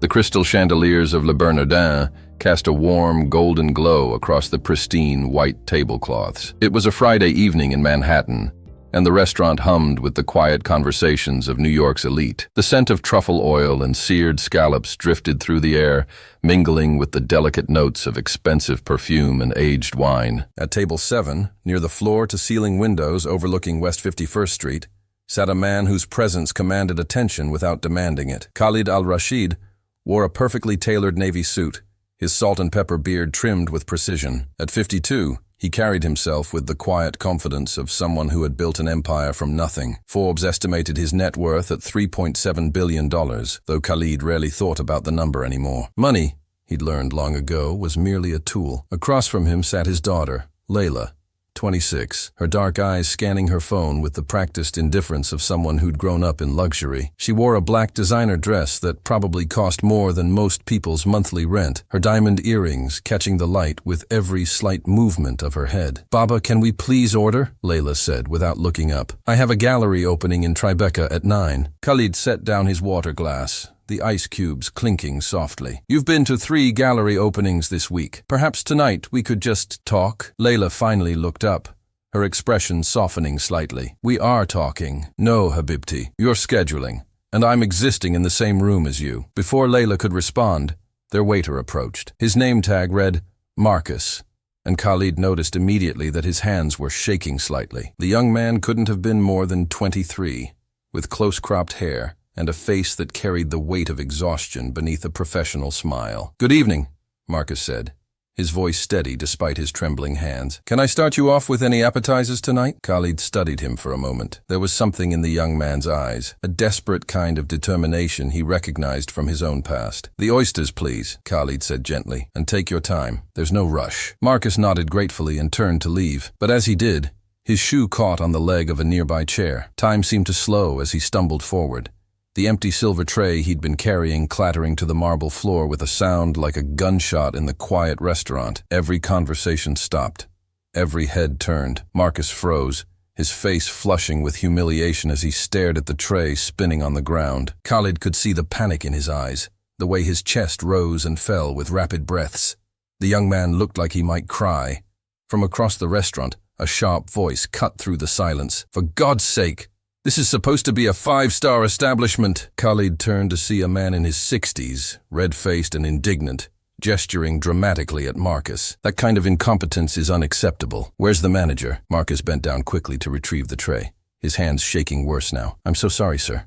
The crystal chandeliers of Le Bernardin cast a warm, golden glow across the pristine white tablecloths. It was a Friday evening in Manhattan, and the restaurant hummed with the quiet conversations of New York's elite. The scent of truffle oil and seared scallops drifted through the air, mingling with the delicate notes of expensive perfume and aged wine. At table 7, near the floor-to-ceiling windows overlooking West 51st Street, sat a man whose presence commanded attention without demanding it. Khalid Al-Rashid wore a perfectly tailored navy suit, his salt and pepper beard trimmed with precision. At 52, he carried himself with the quiet confidence of someone who had built an empire from nothing. Forbes estimated his net worth at $3.7 billion, though Khalid rarely thought about the number anymore. Money, he'd learned long ago, was merely a tool. Across from him sat his daughter, Layla, 26, her dark eyes scanning her phone with the practiced indifference of someone who'd grown up in luxury. She wore a black designer dress that probably cost more than most people's monthly rent, her diamond earrings catching the light with every slight movement of her head. "Baba, can we please order?" Layla said without looking up. "I have a gallery opening in Tribeca at 9. Khalid set down his water glass, the ice cubes clinking softly. "You've been to 3 gallery openings this week. Perhaps tonight we could just talk?" Layla finally looked up, her expression softening slightly. "We are talking." "No, Habibti, you're scheduling, and I'm existing in the same room as you." Before Layla could respond, their waiter approached. His name tag read Marcus, and Khalid noticed immediately that his hands were shaking slightly. The young man couldn't have been more than 23, with close-cropped hair and a face that carried the weight of exhaustion beneath a professional smile. "Good evening," Marcus said, his voice steady despite his trembling hands. "Can I start you off with any appetizers tonight?" Khalid studied him for a moment. There was something in the young man's eyes, a desperate kind of determination he recognized from his own past. "The oysters, please," Khalid said gently, "and take your time. There's no rush." Marcus nodded gratefully and turned to leave, but as he did, his shoe caught on the leg of a nearby chair. Time seemed to slow as he stumbled forward, the empty silver tray he'd been carrying clattering to the marble floor with a sound like a gunshot in the quiet restaurant. Every conversation stopped. Every head turned. Marcus froze, his face flushing with humiliation as he stared at the tray spinning on the ground. Khalid could see the panic in his eyes, the way his chest rose and fell with rapid breaths. The young man looked like he might cry. From across the restaurant, a sharp voice cut through the silence. "For God's sake! This is supposed to be a 5-star establishment." Khalid turned to see a man in his 60s, red-faced and indignant, gesturing dramatically at Marcus. "That kind of incompetence is unacceptable. Where's the manager?" Marcus bent down quickly to retrieve the tray, his hands shaking worse now. "I'm so sorry, sir.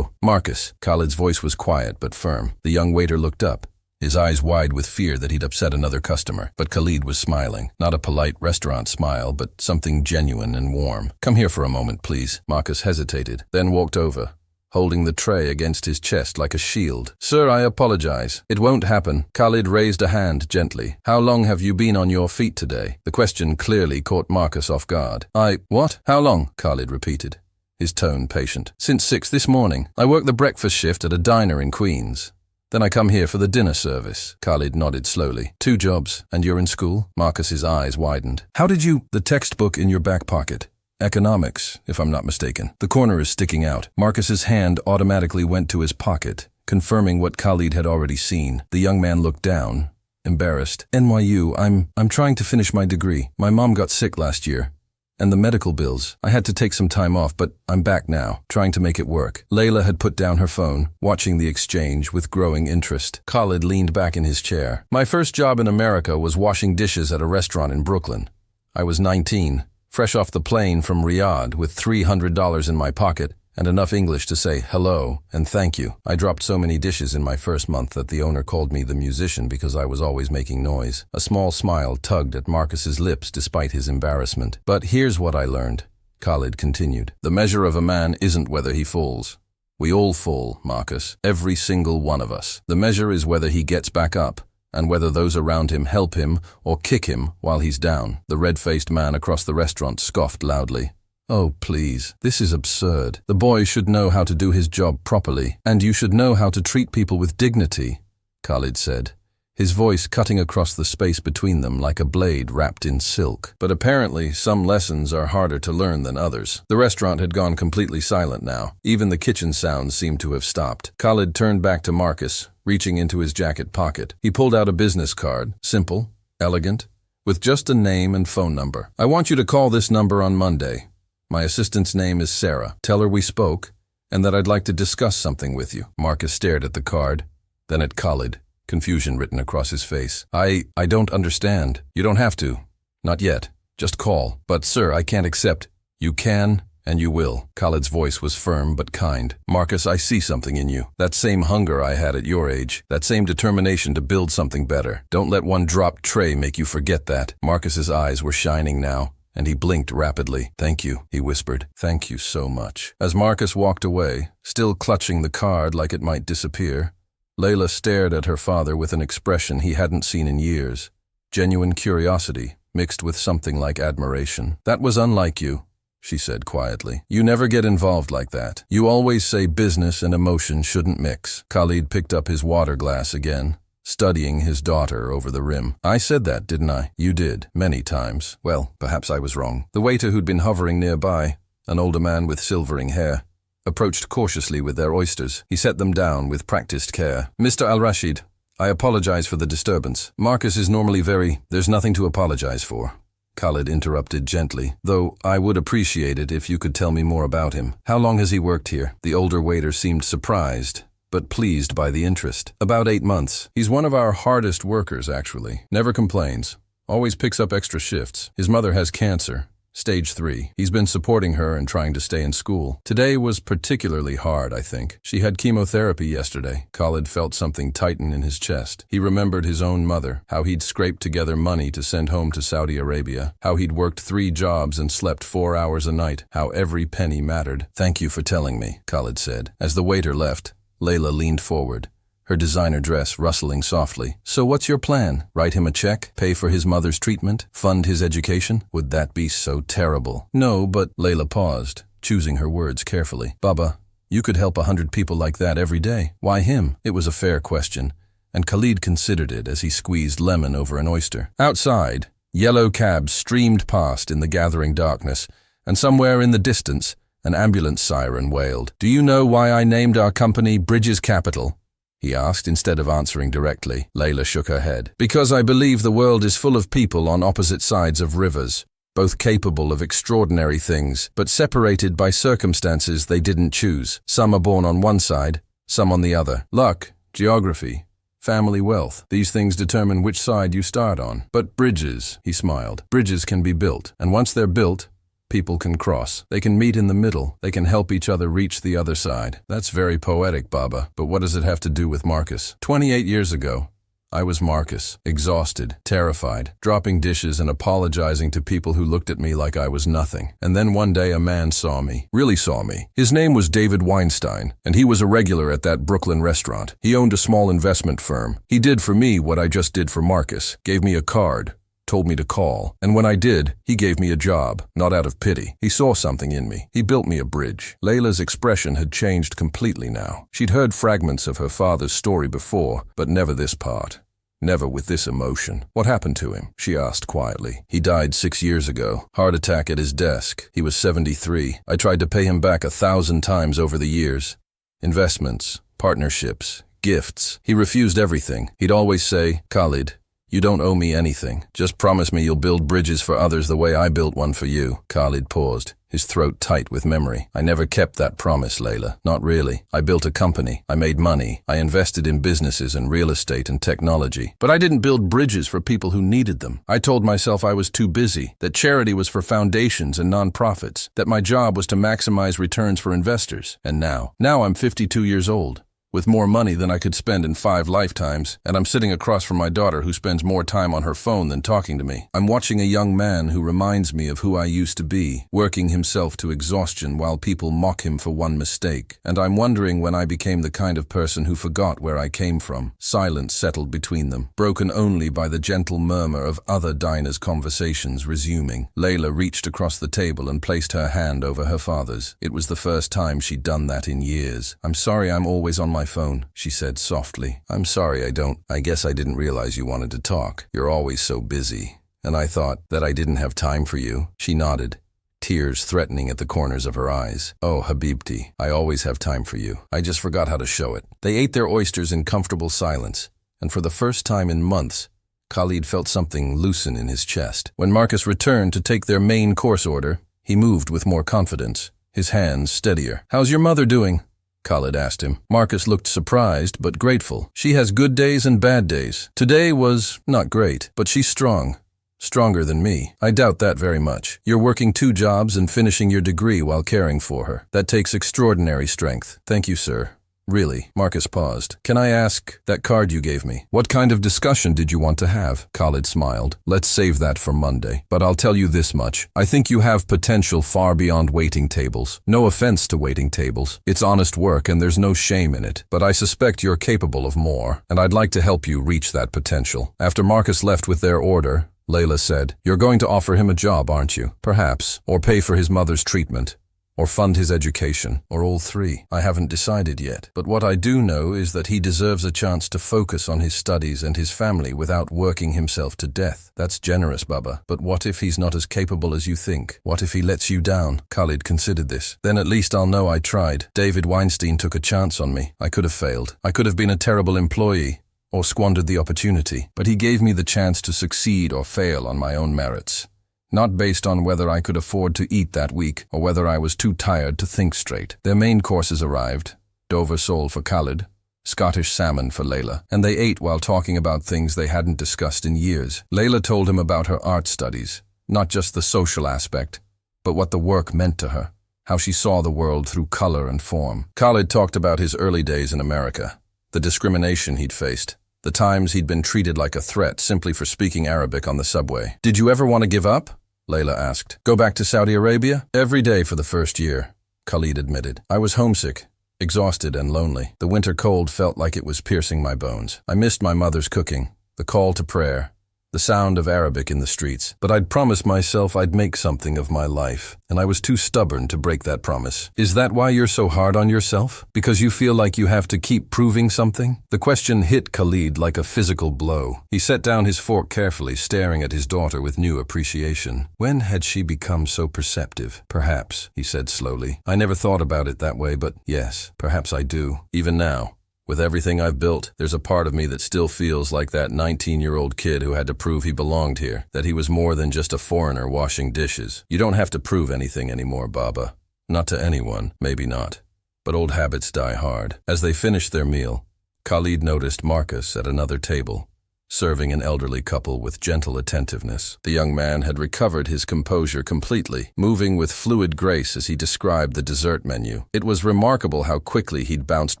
Marcus." Khalid's voice was quiet but firm. The young waiter looked up, his eyes wide with fear that he'd upset another customer. But Khalid was smiling, not a polite restaurant smile, but something genuine and warm. "Come here for a moment, please." Marcus hesitated, then walked over, holding the tray against his chest like a shield. "Sir, I apologize. It won't happen." Khalid raised a hand gently. "How long have you been on your feet today?" The question clearly caught Marcus off guard. What? How long?" Khalid repeated, his tone patient. "Since 6 this morning. I work the breakfast shift at a diner in Queens. Then I come here for the dinner service." Khalid nodded slowly. 2 jobs, and you're in school?" Marcus's eyes widened. "How did you—" "The textbook in your back pocket. Economics, if I'm not mistaken. The corner is sticking out." Marcus's hand automatically went to his pocket, confirming what Khalid had already seen. The young man looked down, embarrassed. "NYU, I'm trying to finish my degree. My mom got sick last year. And the medical bills. I had to take some time off, but I'm back now, trying to make it work." Layla had put down her phone, watching the exchange with growing interest. Khalid leaned back in his chair. "My first job in America was washing dishes at a restaurant in Brooklyn. I was 19, fresh off the plane from Riyadh with $300 in my pocket and enough English to say hello and thank you. I dropped so many dishes in my first month that the owner called me the musician because I was always making noise." A small smile tugged at Marcus's lips despite his embarrassment. "But here's what I learned," Khalid continued. "The measure of a man isn't whether he falls. We all fall, Marcus, every single one of us. The measure is whether he gets back up, and whether those around him help him or kick him while he's down." The red-faced man across the restaurant scoffed loudly. "Oh, please, this is absurd. The boy should know how to do his job properly, and you should know how to treat people with dignity," Khalid said, his voice cutting across the space between them like a blade wrapped in silk. But apparently, some lessons are harder to learn than others. The restaurant had gone completely silent now. Even the kitchen sounds seemed to have stopped. Khalid turned back to Marcus, reaching into his jacket pocket. He pulled out a business card, simple, elegant, with just a name and phone number. "I want you to call this number on Monday. My assistant's name is Sarah. Tell her we spoke, and that I'd like to discuss something with you." Marcus stared at the card, then at Khalid, confusion written across his face. I don't understand. You don't have to. Not yet. Just call." "But sir, I can't accept." "You can, and you will." Khalid's voice was firm but kind. "Marcus, I see something in you. That same hunger I had at your age. That same determination to build something better. Don't let one dropped tray make you forget that." Marcus's eyes were shining now, and he blinked rapidly. "Thank you," he whispered. "Thank you so much." As Marcus walked away, still clutching the card like it might disappear, Layla stared at her father with an expression he hadn't seen in years. Genuine curiosity, mixed with something like admiration. "That was unlike you," she said quietly. "You never get involved like that. You always say business and emotion shouldn't mix." Khalid picked up his water glass again, studying his daughter over the rim. "I said that, didn't I?" "You did, many times." "Well, perhaps I was wrong." The waiter who'd been hovering nearby, an older man with silvering hair, approached cautiously with their oysters. He set them down with practiced care. "Mr. Al-Rashid, I apologize for the disturbance. Marcus is normally There's nothing to apologize for," Khalid interrupted gently, "though I would appreciate it if you could tell me more about him. How long has he worked here?" The older waiter seemed surprised, but pleased by the interest. "About 8 months. He's one of our hardest workers, actually. Never complains. Always picks up extra shifts. His mother has cancer. Stage 3. He's been supporting her and trying to stay in school. Today was particularly hard, I think. She had chemotherapy yesterday." Khalid felt something tighten in his chest. He remembered his own mother, how he'd scraped together money to send home to Saudi Arabia, how he'd worked 3 jobs and slept 4 hours a night, how every penny mattered. "Thank you for telling me," Khalid said. As the waiter left, Layla leaned forward, her designer dress rustling softly. "So what's your plan? Write him a check? Pay for his mother's treatment? Fund his education? Would that be so terrible?" "No, but—" Layla paused, choosing her words carefully. "Baba, you could help 100 people like that every day. Why him?" It was a fair question, and Khalid considered it as he squeezed lemon over an oyster. Outside, yellow cabs streamed past in the gathering darkness, and somewhere in the distance, an ambulance siren wailed. "Do you know why I named our company Bridges Capital?" he asked, instead of answering directly. Layla shook her head. "Because I believe the world is full of people on opposite sides of rivers, both capable of extraordinary things, but separated by circumstances they didn't choose. Some are born on one side, some on the other. Luck, geography, family, wealth, these things determine which side you start on. But bridges," he smiled, "bridges can be built, and once they're built, people can cross. They can meet in the middle. They can help each other reach the other side." "That's very poetic, Baba, but what does it have to do with Marcus?" 28 years ago, I was Marcus, exhausted, terrified, dropping dishes and apologizing to people who looked at me like I was nothing. And then one day a man saw me, really saw me. His name was David Weinstein, and he was a regular at that Brooklyn restaurant. He owned a small investment firm. He did for me what I just did for Marcus, gave me a card, told me to call, and when I did, he gave me a job, not out of pity. He saw something in me. He built me a bridge. Layla's expression had changed completely now. She'd heard fragments of her father's story before, but never this part. Never with this emotion. "What happened to him?" she asked quietly. "He died 6 years ago. Heart attack at his desk. He was 73. I tried to pay him back 1,000 times over the years. Investments, partnerships, gifts. He refused everything. He'd always say, 'Khalid, you don't owe me anything. Just promise me you'll build bridges for others the way I built one for you.'" Khalid paused, his throat tight with memory. "I never kept that promise, Layla. Not really. I built a company. I made money. I invested in businesses and real estate and technology. But I didn't build bridges for people who needed them. I told myself I was too busy, that charity was for foundations and nonprofits, that my job was to maximize returns for investors. And now I'm 52 years old, with more money than I could spend in 5 lifetimes, and I'm sitting across from my daughter who spends more time on her phone than talking to me. I'm watching a young man who reminds me of who I used to be, working himself to exhaustion while people mock him for one mistake. And I'm wondering when I became the kind of person who forgot where I came from." Silence settled between them, broken only by the gentle murmur of other diners' conversations resuming. Layla reached across the table and placed her hand over her father's. It was the first time she'd done that in years. "I'm sorry I'm always on my phone," she said softly. "I'm sorry, I guess I didn't realize you wanted to talk. You're always so busy. And I thought that I didn't have time for you." She nodded, tears threatening at the corners of her eyes. "Oh, Habibti, I always have time for you. I just forgot how to show it." They ate their oysters in comfortable silence, and for the first time in months, Khalid felt something loosen in his chest. When Marcus returned to take their main course order, he moved with more confidence, his hands steadier. "How's your mother doing?" Khalid asked him. Marcus looked surprised but grateful. "She has good days and bad days. Today was not great, but she's strong. Stronger than me. I doubt that very much. You're working 2 jobs and finishing your degree while caring for her. That takes extraordinary strength." "Thank you, sir. Really." Marcus paused. "Can I ask, that card you gave me, what kind of discussion did you want to have?" Khalid smiled. "Let's save that for Monday. But I'll tell you this much. I think you have potential far beyond waiting tables. No offense to waiting tables. It's honest work and there's no shame in it. But I suspect you're capable of more, and I'd like to help you reach that potential." After Marcus left with their order, Layla said, "You're going to offer him a job, aren't you? Perhaps. Or pay for his mother's treatment. Or fund his education, or all 3. I haven't decided yet. But what I do know is that he deserves a chance to focus on his studies and his family without working himself to death. That's generous, Baba. But what if he's not as capable as you think? What if he lets you down?" Khalid considered this. "Then at least I'll know I tried. David Weinstein took a chance on me. I could have failed. I could have been a terrible employee, or squandered the opportunity. But he gave me the chance to succeed or fail on my own merits. Not based on whether I could afford to eat that week or whether I was too tired to think straight." Their main courses arrived. Dover sole for Khalid, Scottish salmon for Layla, and they ate while talking about things they hadn't discussed in years. Layla told him about her art studies, not just the social aspect, but what the work meant to her, how she saw the world through color and form. Khalid talked about his early days in America, the discrimination he'd faced, the times he'd been treated like a threat simply for speaking Arabic on the subway. "Did you ever want to give up?" Layla asked. "Go back to Saudi Arabia?" "Every day for the first year," Khalid admitted. "I was homesick, exhausted and lonely. The winter cold felt like it was piercing my bones. I missed my mother's cooking, the call to prayer, the sound of Arabic in the streets. But I'd promised myself I'd make something of my life, and I was too stubborn to break that promise." "Is that why you're so hard on yourself? Because you feel like you have to keep proving something?" The question hit Khalid like a physical blow. He set down his fork carefully, staring at his daughter with new appreciation. When had she become so perceptive? "Perhaps," he said slowly. "I never thought about it that way, but yes, perhaps I do. Even now, with everything I've built, there's a part of me that still feels like that 19-year-old kid who had to prove he belonged here, that he was more than just a foreigner washing dishes. You don't have to prove anything anymore, Baba. Not to anyone, maybe not. But old habits die hard." As they finished their meal, Khalid noticed Marcus at another table, serving an elderly couple with gentle attentiveness. The young man had recovered his composure completely, moving with fluid grace as he described the dessert menu. It was remarkable how quickly he'd bounced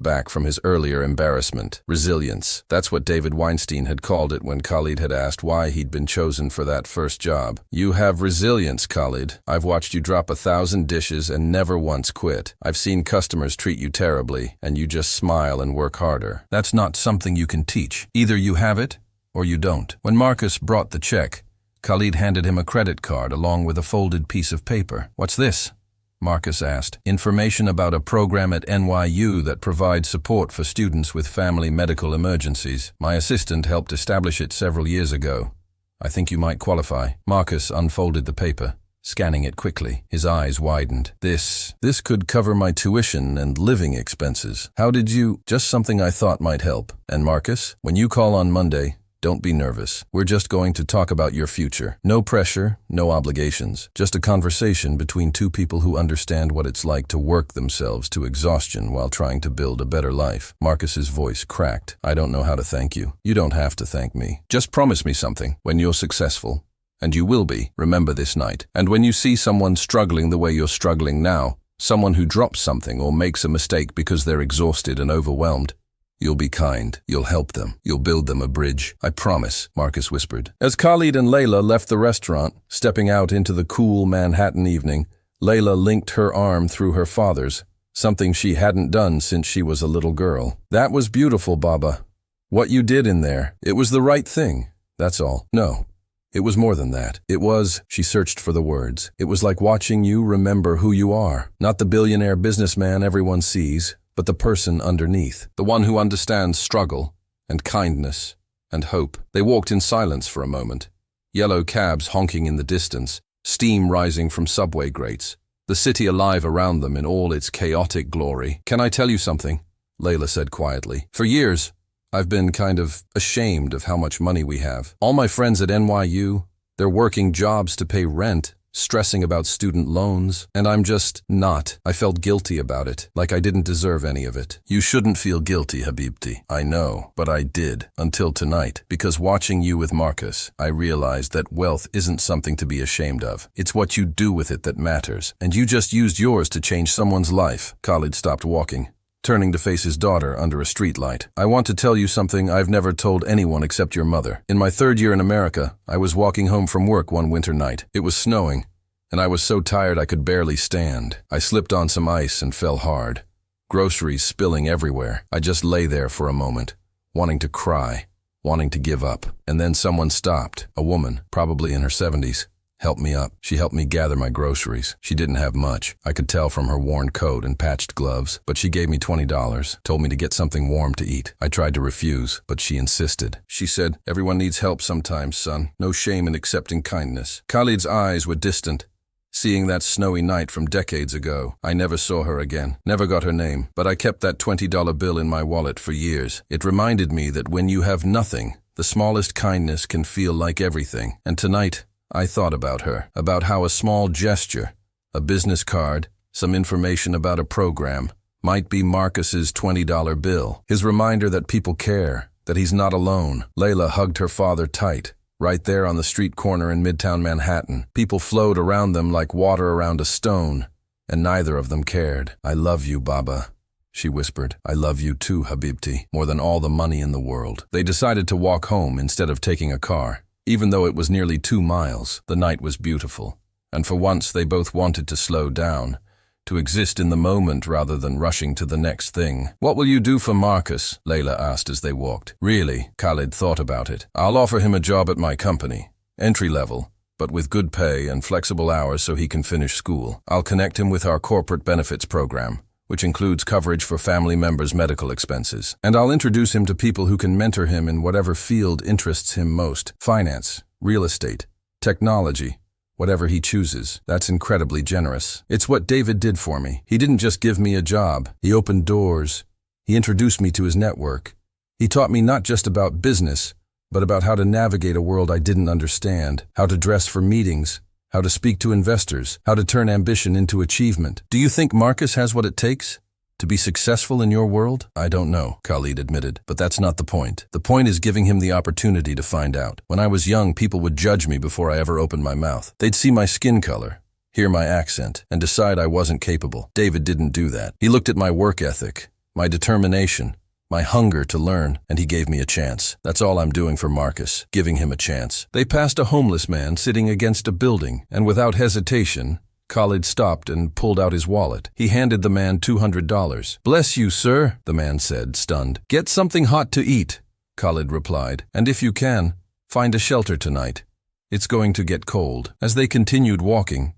back from his earlier embarrassment. Resilience. That's what David Weinstein had called it when Khalid had asked why he'd been chosen for that first job. "You have resilience, Khalid. I've watched you drop 1,000 dishes and never once quit. I've seen customers treat you terribly, and you just smile and work harder. That's not something you can teach. Either you have it, or you don't." When Marcus brought the check, Khalid handed him a credit card along with a folded piece of paper. "What's this?" Marcus asked. "Information about a program at NYU that provides support for students with family medical emergencies. My assistant helped establish it several years ago. I think you might qualify." Marcus unfolded the paper, scanning it quickly. His eyes widened. This could cover my tuition and living expenses. How did you—" "Just something I thought might help. And Marcus, when you call on Monday, don't be nervous. We're just going to talk about your future. No pressure, no obligations. Just a conversation between 2 people who understand what it's like to work themselves to exhaustion while trying to build a better life." Marcus's voice cracked. "I don't know how to thank you. You don't have to thank me. Just promise me something. When you're successful, and you will be, remember this night. And when you see someone struggling the way you're struggling now, someone who drops something or makes a mistake because they're exhausted and overwhelmed, you'll be kind. You'll help them. You'll build them a bridge. I promise," Marcus whispered. As Khalid and Layla left the restaurant, stepping out into the cool Manhattan evening, Layla linked her arm through her father's, something she hadn't done since she was a little girl. "That was beautiful, Baba. What you did in there, it was the right thing. That's all." "No. It was more than that. It was," she searched for the words, "it was like watching you remember who you are. Not the billionaire businessman everyone sees, but the person underneath, the one who understands struggle and kindness and hope. They walked in silence for a moment, yellow cabs honking in the distance, steam rising from subway grates, the city alive around them in all its chaotic glory. "Can I tell you something?" Layla said quietly. "For years, I've been kind of ashamed of how much money we have. All my friends at NYU, they're working jobs to pay rent, stressing about student loans, and I'm just not. I felt guilty about it, like I didn't deserve any of it." "You shouldn't feel guilty, Habibti. I know, but I did, until tonight, because watching you with Marcus, I realized that wealth isn't something to be ashamed of. It's what you do with it that matters, and you just used yours to change someone's life." Khalid stopped walking, turning to face his daughter under a streetlight. "I want to tell you something I've never told anyone except your mother. In my 3rd year in America, I was walking home from work one winter night. It was snowing, and I was so tired I could barely stand. I slipped on some ice and fell hard, groceries spilling everywhere. I just lay there for a moment, wanting to cry, wanting to give up. And then someone stopped, a woman, probably in her 70s. Helped me up. She helped me gather my groceries. She didn't have much. I could tell from her worn coat and patched gloves, but she gave me $20, told me to get something warm to eat. I tried to refuse, but she insisted. She said, "Everyone needs help sometimes, son. No shame in accepting kindness." Khalid's eyes were distant, seeing that snowy night from decades ago. I never saw her again, never got her name, but I kept that $20 bill in my wallet for years. It reminded me that when you have nothing, the smallest kindness can feel like everything. And tonight, I thought about her, about how a small gesture, a business card, some information about a program, might be Marcus's $20 bill. His reminder that people care, that he's not alone. Layla hugged her father tight, right there on the street corner in Midtown Manhattan. People flowed around them like water around a stone, and neither of them cared. "I love you, Baba," she whispered. "I love you too, Habibti, more than all the money in the world." They decided to walk home instead of taking a car. Even though it was nearly 2 miles, the night was beautiful, and for once they both wanted to slow down, to exist in the moment rather than rushing to the next thing. "What will you do for Marcus?" Layla asked as they walked. "Really?" Khalid thought about it. "I'll offer him a job at my company, entry level, but with good pay and flexible hours so he can finish school. I'll connect him with our corporate benefits program, which includes coverage for family members' medical expenses. And I'll introduce him to people who can mentor him in whatever field interests him most. Finance, real estate, technology, whatever he chooses. That's incredibly generous. It's what David did for me. He didn't just give me a job. He opened doors. He introduced me to his network. He taught me not just about business, but about how to navigate a world I didn't understand, how to dress for meetings, how to speak to investors, how to turn ambition into achievement. Do you think Marcus has what it takes to be successful in your world? I don't know, Khalid admitted, but that's not the point. The point is giving him the opportunity to find out. When I was young, people would judge me before I ever opened my mouth. They'd see my skin color, hear my accent, and decide I wasn't capable. David didn't do that. He looked at my work ethic, my determination, my hunger to learn, and he gave me a chance. That's all I'm doing for Marcus, giving him a chance. They passed a homeless man sitting against a building, and without hesitation, Khalid stopped and pulled out his wallet. He handed the man $200. "Bless you, sir," the man said, stunned. "Get something hot to eat," Khalid replied, "and if you can, find a shelter tonight. It's going to get cold." As they continued walking,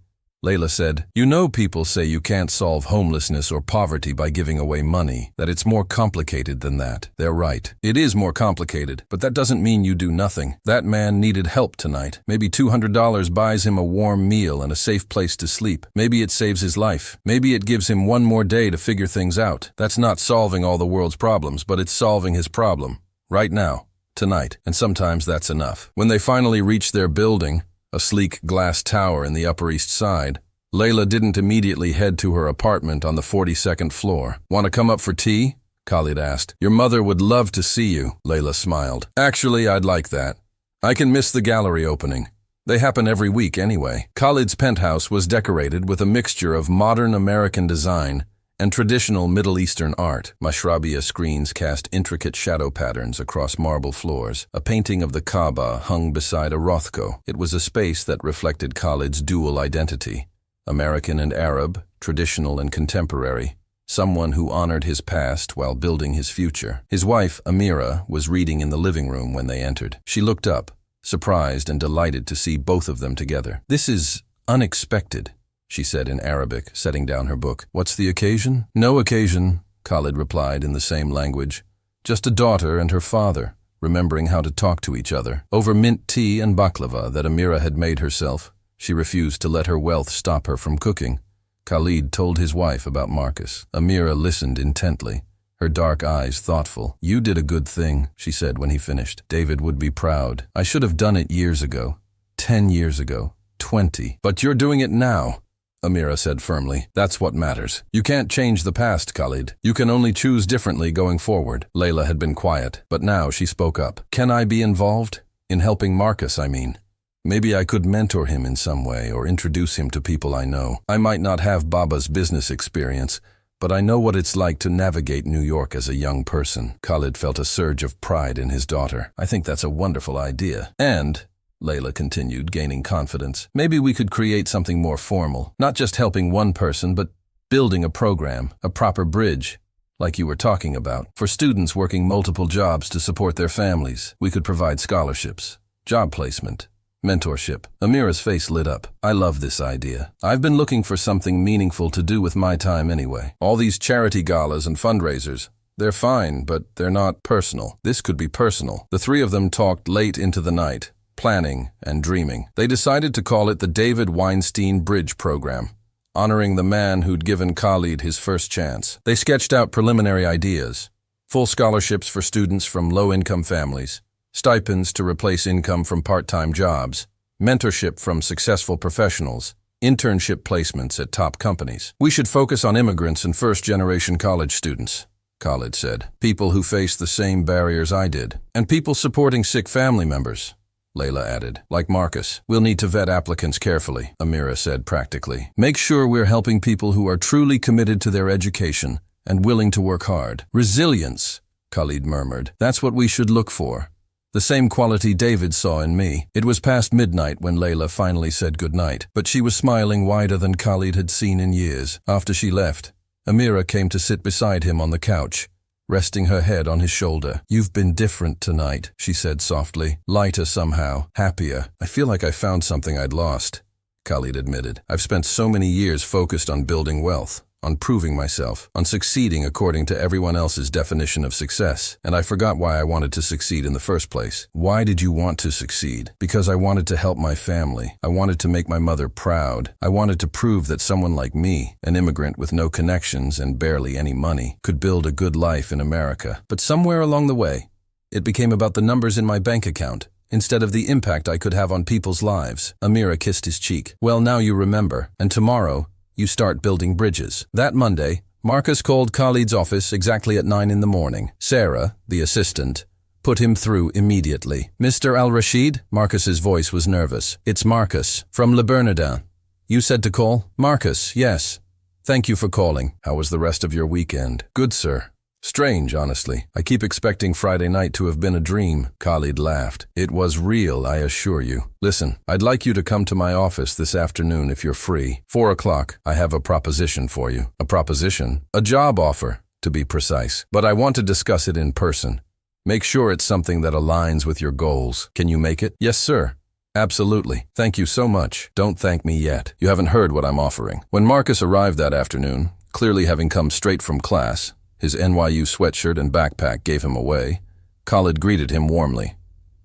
Layla said, "You know, people say you can't solve homelessness or poverty by giving away money, that it's more complicated than that." They're right. It is more complicated, but that doesn't mean you do nothing. That man needed help tonight. Maybe $200 buys him a warm meal and a safe place to sleep. Maybe it saves his life. Maybe it gives him one more day to figure things out. That's not solving all the world's problems, but it's solving his problem. Right now, tonight, and sometimes that's enough. When they finally reached their building, a sleek glass tower in the Upper East Side, Layla didn't immediately head to her apartment on the 42nd floor. "Want to come up for tea?" Khalid asked. "Your mother would love to see you," Layla smiled. "Actually, I'd like that. I can miss the gallery opening. They happen every week anyway." Khalid's penthouse was decorated with a mixture of modern American design and traditional Middle Eastern art. Mashrabia screens cast intricate shadow patterns across marble floors. A painting of the Kaaba hung beside a Rothko. It was a space that reflected Khalid's dual identity, American and Arab, traditional and contemporary, someone who honored his past while building his future. His wife, Amira, was reading in the living room when they entered. She looked up, surprised and delighted to see both of them together. "This is unexpected," she said in Arabic, setting down her book. "What's the occasion?" "No occasion," Khalid replied in the same language. Just a daughter and her father, remembering how to talk to each other. Over mint tea and baklava that Amira had made herself, she refused to let her wealth stop her from cooking. Khalid told his wife about Marcus. Amira listened intently, her dark eyes thoughtful. "You did a good thing," she said when he finished. "David would be proud. I should have done it years ago. 10 years ago. 20. But you're doing it now," Amira said firmly. "That's what matters. You can't change the past, Khalid. You can only choose differently going forward." Layla had been quiet, but now she spoke up. "Can I be involved? In helping Marcus, I mean. Maybe I could mentor him in some way or introduce him to people I know. I might not have Baba's business experience, but I know what it's like to navigate New York as a young person." Khalid felt a surge of pride in his daughter. "I think that's a wonderful idea. And," Layla continued, gaining confidence, "maybe we could create something more formal. Not just helping one person, but building a program, a proper bridge, like you were talking about, for students working multiple jobs to support their families. We could provide scholarships, job placement, mentorship." Amira's face lit up. "I love this idea. I've been looking for something meaningful to do with my time anyway. All these charity galas and fundraisers, they're fine, but they're not personal. This could be personal." The three of them talked late into the night, planning and dreaming. They decided to call it the David Weinstein Bridge Program, honoring the man who'd given Khalid his first chance. They sketched out preliminary ideas: full scholarships for students from low-income families, stipends to replace income from part-time jobs, mentorship from successful professionals, internship placements at top companies. "We should focus on immigrants and first-generation college students," Khalid said. "People who face the same barriers I did. And people supporting sick family members," Layla added. "Like Marcus. We'll need to vet applicants carefully," Amira said practically. "Make sure we're helping people who are truly committed to their education and willing to work hard." "Resilience," Khalid murmured. "That's what we should look for. The same quality David saw in me." It was past midnight when Layla finally said goodnight, but she was smiling wider than Khalid had seen in years. After she left, Amira came to sit beside him on the couch, resting her head on his shoulder. "You've been different tonight," she said softly. "Lighter somehow, happier. I feel like I found something I'd lost," Khalid admitted. "I've spent so many years focused on building wealth, on proving myself, on succeeding according to everyone else's definition of success. And I forgot why I wanted to succeed in the first place." "Why did you want to succeed?" "Because I wanted to help my family. I wanted to make my mother proud. I wanted to prove that someone like me, an immigrant with no connections and barely any money, could build a good life in America. But somewhere along the way, it became about the numbers in my bank account, instead of the impact I could have on people's lives." Amira kissed his cheek. "Well, now you remember, and tomorrow, you start building bridges." That Monday, Marcus called Khalid's office exactly at 9 in the morning. Sarah, the assistant, put him through immediately. "Mr. Al-Rashid?" Marcus's voice was nervous. "It's Marcus, from Bernardin. You said to call?" "Marcus, yes. Thank you for calling. How was the rest of your weekend?" "Good, sir. Strange, honestly. I keep expecting Friday night to have been a dream." Khalid laughed. "It was real, I assure you. Listen, I'd like you to come to my office this afternoon if you're free. 4 o'clock. I have a proposition for you." "A proposition?" "A job offer, to be precise. But I want to discuss it in person. Make sure it's something that aligns with your goals. Can you make it?" "Yes, sir. Absolutely. Thank you so much." "Don't thank me yet. You haven't heard what I'm offering." When Marcus arrived that afternoon, clearly having come straight from class, his NYU sweatshirt and backpack gave him away, Khalid greeted him warmly.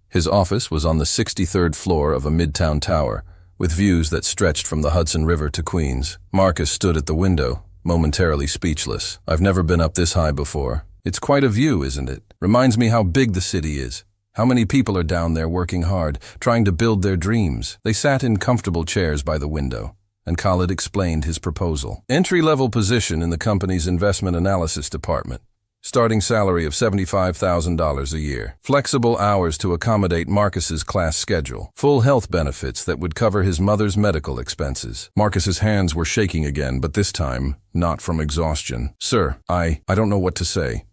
His office was on the 63rd floor of a midtown tower, with views that stretched from the Hudson River to Queens. Marcus stood at the window, momentarily speechless. "I've never been up this high before. It's quite a view, isn't it? Reminds me how big the city is. How many people are down there working hard, trying to build their dreams." They sat in comfortable chairs by the window, and Khalid explained his proposal. "Entry-level position in the company's investment analysis department. Starting salary of $75,000 a year. Flexible hours to accommodate Marcus's class schedule. Full health benefits that would cover his mother's medical expenses." Marcus's hands were shaking again, but this time, not from exhaustion. "Sir, I don't know what to say.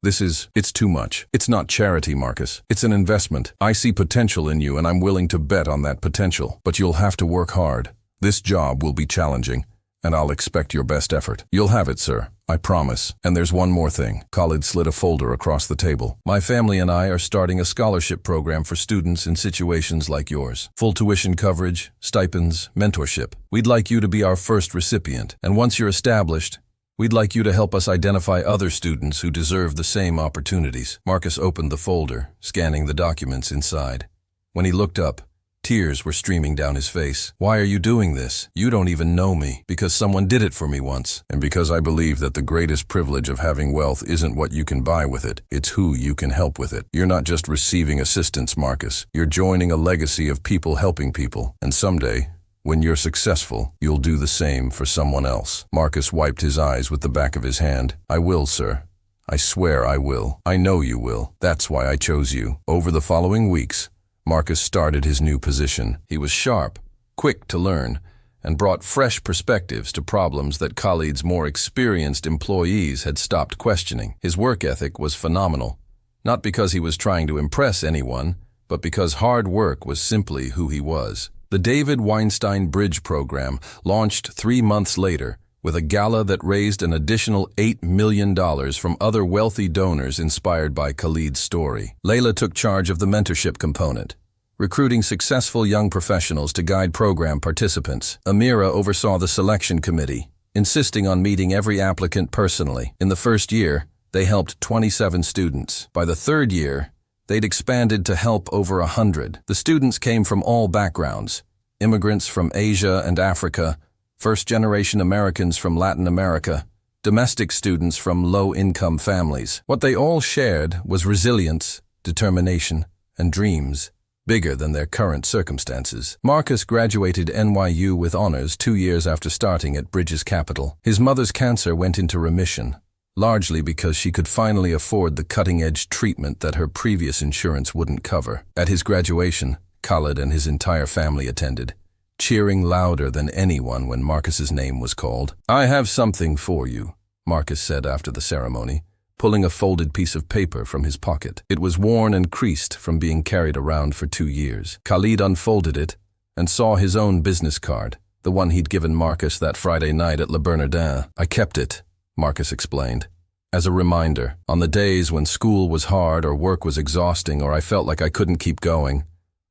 It's too much. It's not charity, Marcus. It's an investment. I see potential in you and I'm willing to bet on that potential. But you'll have to work hard. This job will be challenging, and I'll expect your best effort." "You'll have it, sir. I promise. And there's one more thing." Khalid slid a folder across the table. "My family and I are starting a scholarship program for students in situations like yours. Full tuition coverage, stipends, mentorship. We'd like you to be our first recipient. And once you're established, We'd like you to help us identify other students who deserve the same opportunities. Marcus opened the folder, scanning the documents inside. When he looked up, tears were streaming down his face. Why are you doing this? You don't even know me. Because someone did it for me once. And because I believe that the greatest privilege of having wealth isn't what you can buy with it, it's who you can help with it. You're not just receiving assistance, Marcus. You're joining a legacy of people helping people. And someday, when you're successful, you'll do the same for someone else. Marcus wiped his eyes with the back of his hand. I will, sir. I swear I will. I know you will. That's why I chose you. Over the following weeks, Marcus started his new position. He was sharp, quick to learn, and brought fresh perspectives to problems that Khalid's more experienced employees had stopped questioning. His work ethic was phenomenal, not because he was trying to impress anyone, but because hard work was simply who he was. The David Weinstein Bridge Program launched 3 months later with a gala that raised an additional $8 million from other wealthy donors inspired by Khalid's story. Layla took charge of the mentorship component, recruiting successful young professionals to guide program participants. Amira oversaw the selection committee, insisting on meeting every applicant personally. In the first year, they helped 27 students. By the third year, they'd expanded to help over 100. The students came from all backgrounds: immigrants from Asia and Africa, first-generation Americans from Latin America, domestic students from low-income families. What they all shared was resilience, determination, and dreams bigger than their current circumstances. Marcus graduated NYU with honors 2 years after starting at Bridges Capital. His mother's cancer went into remission, largely because she could finally afford the cutting-edge treatment that her previous insurance wouldn't cover. At his graduation, Khalid and his entire family attended, cheering louder than anyone when Marcus's name was called. I have something for you, Marcus said after the ceremony, pulling a folded piece of paper from his pocket. It was worn and creased from being carried around for 2 years. Khalid unfolded it and saw his own business card, the one he'd given Marcus that Friday night at Bernardin. I kept it, Marcus explained, as a reminder. On the days when school was hard or work was exhausting or I felt like I couldn't keep going,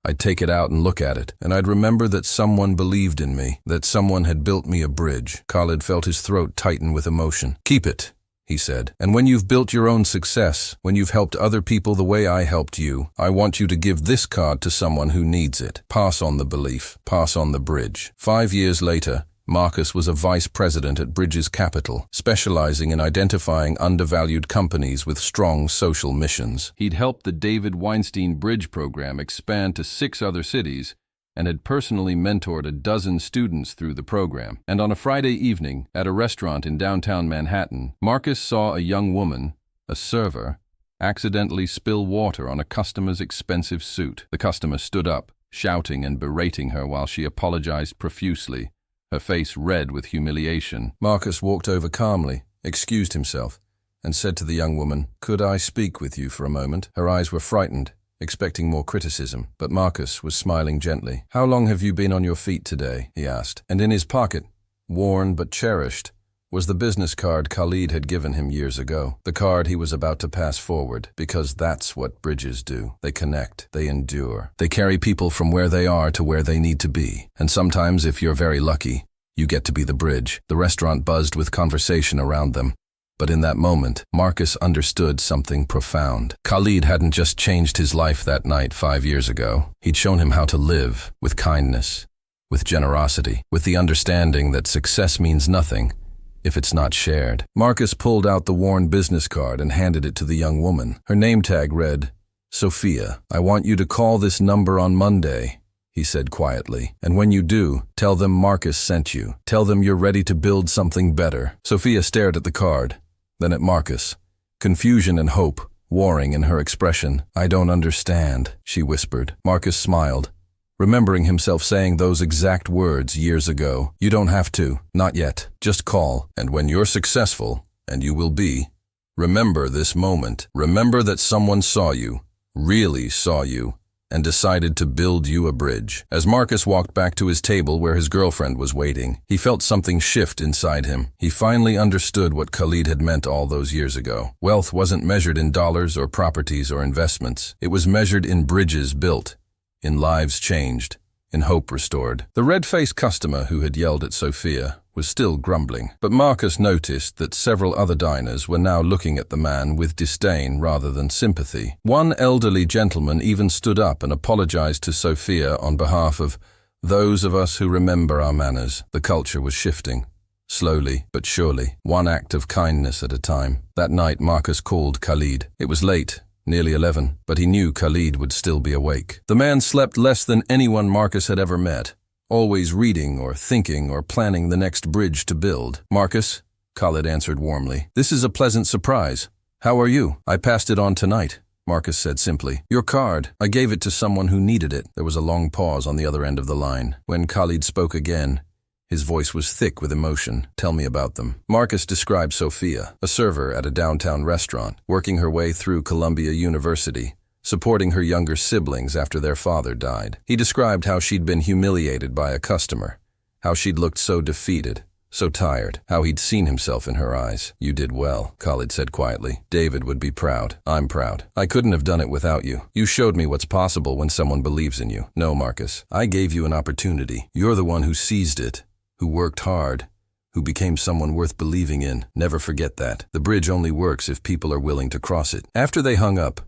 I'd take it out and look at it, and I'd remember that someone believed in me, that someone had built me a bridge. Khalid felt his throat tighten with emotion. Keep it, he said. And when you've built your own success, when you've helped other people the way I helped you, I want you to give this card to someone who needs it. Pass on the belief. Pass on the bridge. 5 years later, Marcus was a vice president at Bridges Capital, specializing in identifying undervalued companies with strong social missions. He'd helped the David Weinstein Bridge Program expand to 6 other cities and had personally mentored a dozen students through the program. And on a Friday evening, at a restaurant in downtown Manhattan, Marcus saw a young woman, a server, accidentally spill water on a customer's expensive suit. The customer stood up, shouting and berating her while she apologized profusely, her face red with humiliation. Marcus walked over calmly, excused himself, and said to the young woman, "Could I speak with you for a moment?" Her eyes were frightened, expecting more criticism, but Marcus was smiling gently. "How long have you been on your feet today?" he asked. And in his pocket, worn but cherished, was the business card Khalid had given him years ago. The card he was about to pass forward, because that's what bridges do. They connect, they endure. They carry people from where they are to where they need to be. And sometimes, if you're very lucky, you get to be the bridge. The restaurant buzzed with conversation around them. But in that moment, Marcus understood something profound. Khalid hadn't just changed his life that night 5 years ago. He'd shown him how to live with kindness, with generosity, with the understanding that success means nothing if it's not shared. Marcus pulled out the worn business card and handed it to the young woman. Her name tag read, "Sofia. I want you to call this number on Monday," he said quietly. "And when you do, tell them Marcus sent you. Tell them you're ready to build something better." Sofia stared at the card, then at Marcus, confusion and hope warring in her expression. "I don't understand," she whispered. Marcus smiled, remembering himself saying those exact words years ago. "You don't have to, not yet. Just call. And when you're successful, and you will be, remember this moment. Remember that someone saw you, really saw you, and decided to build you a bridge." As Marcus walked back to his table where his girlfriend was waiting, he felt something shift inside him. He finally understood what Khalid had meant all those years ago. Wealth wasn't measured in dollars or properties or investments. It was measured in bridges built, in lives changed, in hope restored. The red-faced customer who had yelled at Sofia was still grumbling. But Marcus noticed that several other diners were now looking at the man with disdain rather than sympathy. One elderly gentleman even stood up and apologized to Sofia on behalf of those of us who remember our manners. The culture was shifting. Slowly but surely, one act of kindness at a time. That night Marcus called Khalid. It was late, nearly 11, but he knew Khalid would still be awake. The man slept less than anyone Marcus had ever met, always reading or thinking or planning the next bridge to build. "Marcus," Khalid answered warmly, "this is a pleasant surprise. How are you?" "I passed it on tonight," Marcus said simply. "Your card. I gave it to someone who needed it." There was a long pause on the other end of the line. When Khalid spoke again, his voice was thick with emotion. "Tell me about them." Marcus described Sofia, a server at a downtown restaurant, working her way through Columbia University, supporting her younger siblings after their father died. He described how she'd been humiliated by a customer, how she'd looked so defeated, so tired, how he'd seen himself in her eyes. "You did well," Khalid said quietly. "David would be proud. I'm proud. I couldn't have done it without you. You showed me what's possible when someone believes in you." "No, Marcus. I gave you an opportunity. You're the one who seized it, who worked hard, who became someone worth believing in. Never forget that. The bridge only works if people are willing to cross it." After they hung up,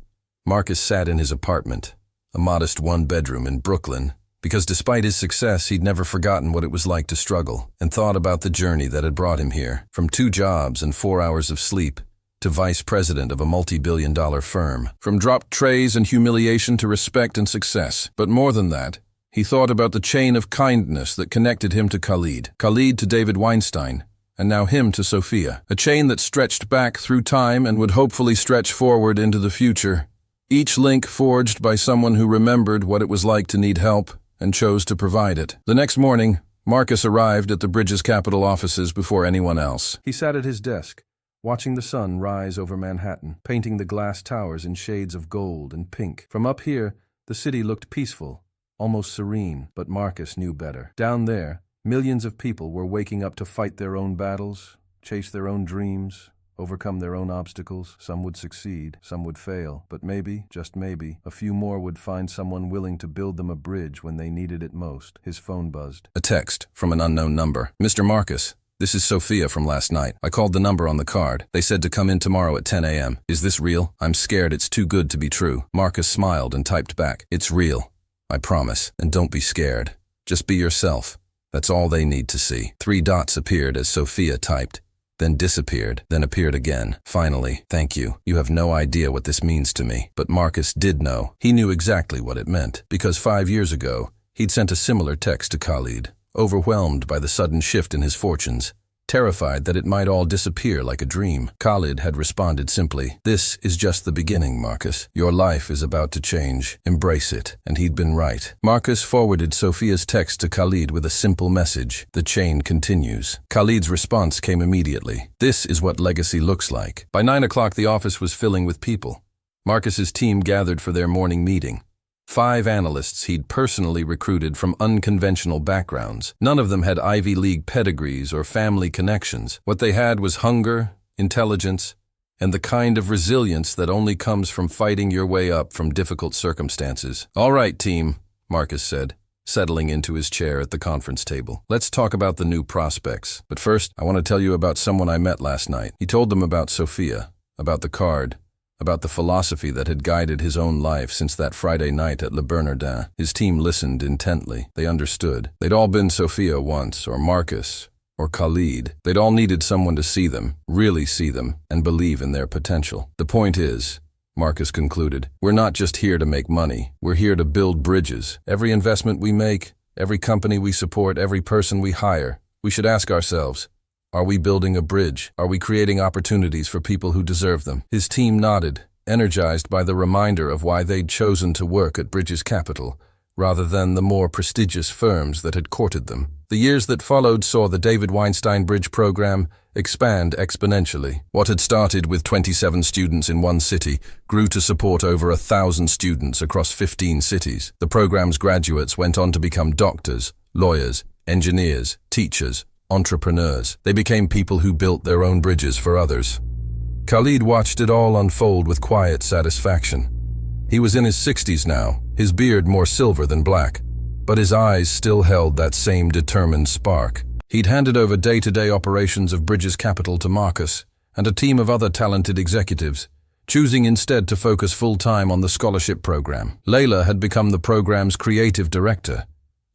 Marcus sat in his apartment, a modest one-bedroom in Brooklyn, because despite his success, he'd never forgotten what it was like to struggle, and thought about the journey that had brought him here. From 2 jobs and 4 hours of sleep, to vice president of a multi-billion-dollar firm. From dropped trays and humiliation to respect and success. But more than that, he thought about the chain of kindness that connected him to Khalid to David Weinstein, and now him to Sofia. A chain that stretched back through time and would hopefully stretch forward into the future. Each link forged by someone who remembered what it was like to need help and chose to provide it. The next morning, Marcus arrived at the bridge's capital offices before anyone else. He sat at his desk, watching the sun rise over Manhattan, painting the glass towers in shades of gold and pink. From up here, the city looked peaceful, almost serene, but Marcus knew better. Down there, millions of people were waking up to fight their own battles, chase their own dreams, overcome their own obstacles. Some would succeed, some would fail, but maybe, just maybe, a few more would find someone willing to build them a bridge when they needed it most. His phone buzzed. A text from an unknown number. "Mr. Marcus, this is Sofia from last night. I called the number on the card. They said to come in tomorrow at 10 a.m. Is this real? I'm scared it's too good to be true." Marcus smiled and typed back. "It's real. I promise. And don't be scared. Just be yourself. That's all they need to see." 3 dots appeared as Sofia typed, then disappeared, then appeared again. Finally, "Thank you. You have no idea what this means to me." But Marcus did know. He knew exactly what it meant, because 5 years ago, he'd sent a similar text to Khalid, overwhelmed by the sudden shift in his fortunes, terrified that it might all disappear like a dream. Khalid had responded simply, "This is just the beginning, Marcus. Your life is about to change. Embrace it." And he'd been right. Marcus forwarded Sofia's text to Khalid with a simple message. The chain continues. Khalid's response came immediately. This is what legacy looks like. By 9 o'clock, the office was filling with people. Marcus's team gathered for their morning meeting. 5 analysts he'd personally recruited from unconventional backgrounds. None of them had Ivy League pedigrees or family connections. What they had was hunger, intelligence, and the kind of resilience that only comes from fighting your way up from difficult circumstances. "All right, team," Marcus said, settling into his chair at the conference table. "Let's talk about the new prospects. But first, I want to tell you about someone I met last night." He told them about Sofia, about the card, about the philosophy that had guided his own life since that Friday night at Bernardin. His team listened intently. They understood. They'd all been Sofia once, or Marcus, or Khalid. They'd all needed someone to see them, really see them, and believe in their potential. "The point is," Marcus concluded, "we're not just here to make money. We're here to build bridges. Every investment we make, every company we support, every person we hire, we should ask ourselves, are we building a bridge? Are we creating opportunities for people who deserve them?" His team nodded, energized by the reminder of why they'd chosen to work at Bridges Capital, rather than the more prestigious firms that had courted them. The years that followed saw the David Weinstein Bridge Program expand exponentially. What had started with 27 students in one city grew to support over 1,000 students across 15 cities. The program's graduates went on to become doctors, lawyers, engineers, teachers, entrepreneurs. They became people who built their own bridges for others. Khalid watched it all unfold with quiet satisfaction. He was in his 60s now, his beard more silver than black, but his eyes still held that same determined spark. He'd handed over day-to-day operations of Bridges Capital to Marcus and a team of other talented executives, choosing instead to focus full-time on the scholarship program. Layla had become the program's creative director,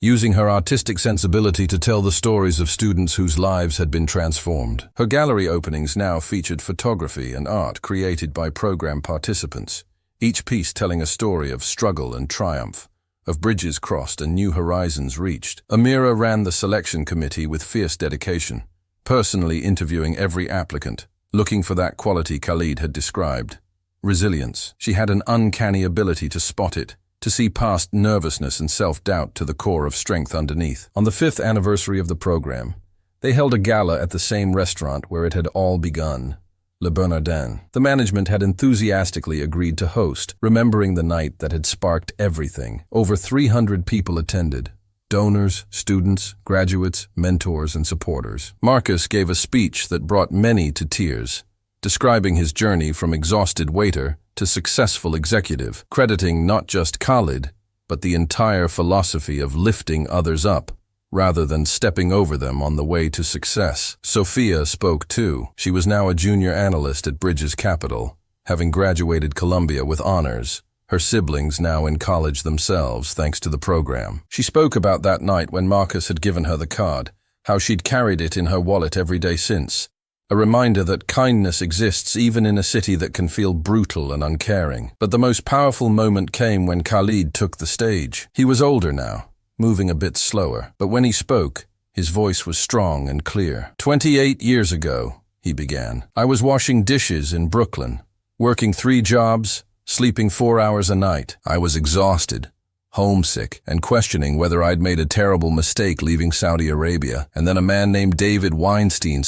using her artistic sensibility to tell the stories of students whose lives had been transformed. Her gallery openings now featured photography and art created by program participants, each piece telling a story of struggle and triumph, of bridges crossed and new horizons reached. Amira ran the selection committee with fierce dedication, personally interviewing every applicant, looking for that quality Khalid had described: resilience. She had an uncanny ability to spot it, to see past nervousness and self-doubt to the core of strength underneath. On the 5th anniversary of the program, they held a gala at the same restaurant where it had all begun, Le Bernardin. The management had enthusiastically agreed to host, remembering the night that had sparked everything. Over 300 people attended: donors, students, graduates, mentors, and supporters. Marcus gave a speech that brought many to tears, describing his journey from exhausted waiter to successful executive, crediting not just Khalid, but the entire philosophy of lifting others up, rather than stepping over them on the way to success. Sofia spoke too. She was now a junior analyst at Bridges Capital, having graduated Columbia with honors, her siblings now in college themselves thanks to the program. She spoke about that night when Marcus had given her the card, how she'd carried it in her wallet every day since, a reminder that kindness exists even in a city that can feel brutal and uncaring. But the most powerful moment came when Khalid took the stage. He was older now, moving a bit slower, but when he spoke, his voice was strong and clear. 28 years ago, he began, I was washing dishes in Brooklyn, working 3 jobs, sleeping 4 hours a night. I was exhausted, homesick, and questioning whether I'd made a terrible mistake leaving Saudi Arabia. And then a man named David Weinstein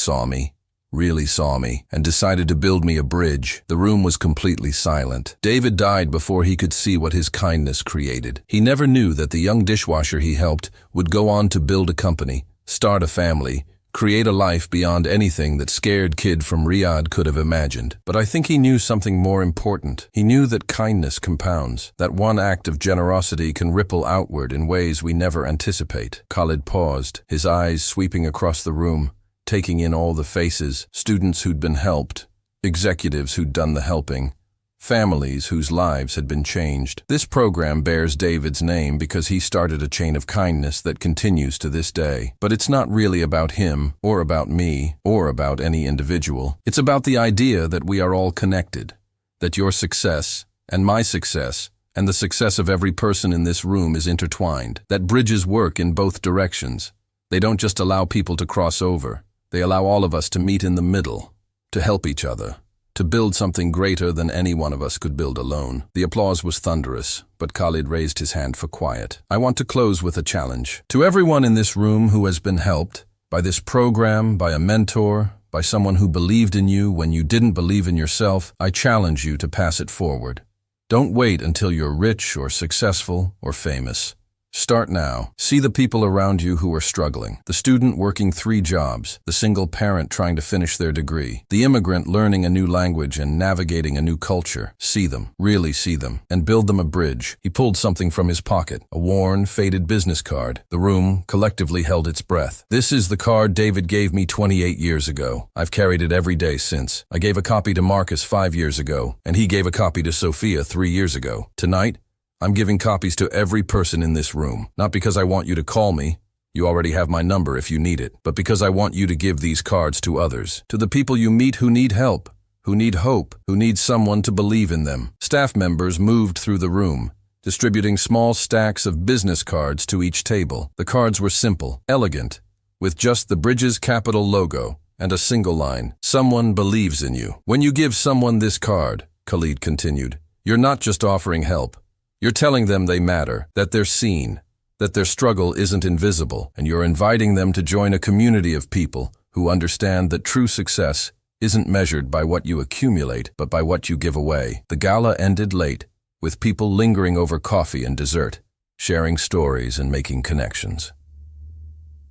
really saw me, and decided to build me a bridge. The room was completely silent. David died before he could see what his kindness created. He never knew that the young dishwasher he helped would go on to build a company, start a family, create a life beyond anything that scared kid from Riyadh could have imagined. But I think he knew something more important. He knew that kindness compounds, that one act of generosity can ripple outward in ways we never anticipate. Khalid paused, his eyes sweeping across the room, taking in all the faces: students who'd been helped, executives who'd done the helping, families whose lives had been changed. This program bears David's name because he started a chain of kindness that continues to this day. But it's not really about him, or about me, or about any individual. It's about the idea that we are all connected, that your success, and my success, and the success of every person in this room is intertwined, that bridges work in both directions. They don't just allow people to cross over. They allow all of us to meet in the middle, to help each other, to build something greater than any one of us could build alone. The applause was thunderous, but Khalid raised his hand for quiet. I want to close with a challenge. To everyone in this room who has been helped by this program, by a mentor, by someone who believed in you when you didn't believe in yourself, I challenge you to pass it forward. Don't wait until you're rich or successful or famous. Start now. See the people around you who are struggling. The student working 3 jobs, the single parent trying to finish their degree, the immigrant learning a new language and navigating a new culture. See them, really see them, and build them a bridge. He pulled something from his pocket, a worn, faded business card. The room collectively held its breath. This is the card David gave me 28 years ago. I've carried it every day since. I gave a copy to Marcus 5 years ago, and he gave a copy to Sofia 3 years ago. Tonight, I'm giving copies to every person in this room, not because I want you to call me, you already have my number if you need it, but because I want you to give these cards to others, to the people you meet who need help, who need hope, who need someone to believe in them. Staff members moved through the room, distributing small stacks of business cards to each table. The cards were simple, elegant, with just the Bridges Capital logo and a single line: someone believes in you. When you give someone this card, Khalid continued, you're not just offering help. You're telling them they matter, that they're seen, that their struggle isn't invisible, and you're inviting them to join a community of people who understand that true success isn't measured by what you accumulate, but by what you give away. The gala ended late, with people lingering over coffee and dessert, sharing stories and making connections.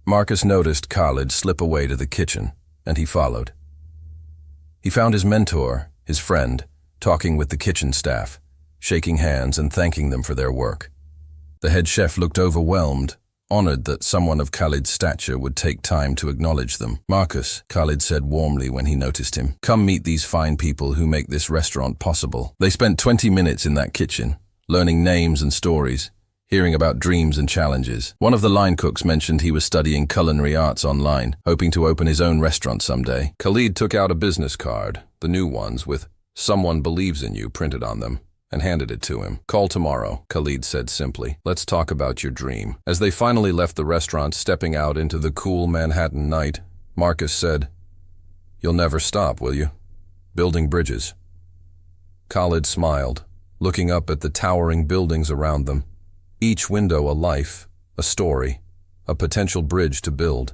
Marcus noticed Khalid slip away to the kitchen, and he followed. He found his mentor, his friend, talking with the kitchen staff, shaking hands and thanking them for their work. The head chef looked overwhelmed, honored that someone of Khalid's stature would take time to acknowledge them. "Marcus," Khalid said warmly when he noticed him, "come meet these fine people who make this restaurant possible." They spent 20 minutes in that kitchen, learning names and stories, hearing about dreams and challenges. One of the line cooks mentioned he was studying culinary arts online, hoping to open his own restaurant someday. Khalid took out a business card, the new ones with "Someone believes in you" printed on them, and handed it to him. "Call tomorrow," Khalid said simply. "Let's talk about your dream." As they finally left the restaurant, stepping out into the cool Manhattan night, Marcus said, "You'll never stop, will you? Building bridges." Khalid smiled, looking up at the towering buildings around them. Each window a life, a story, a potential bridge to build.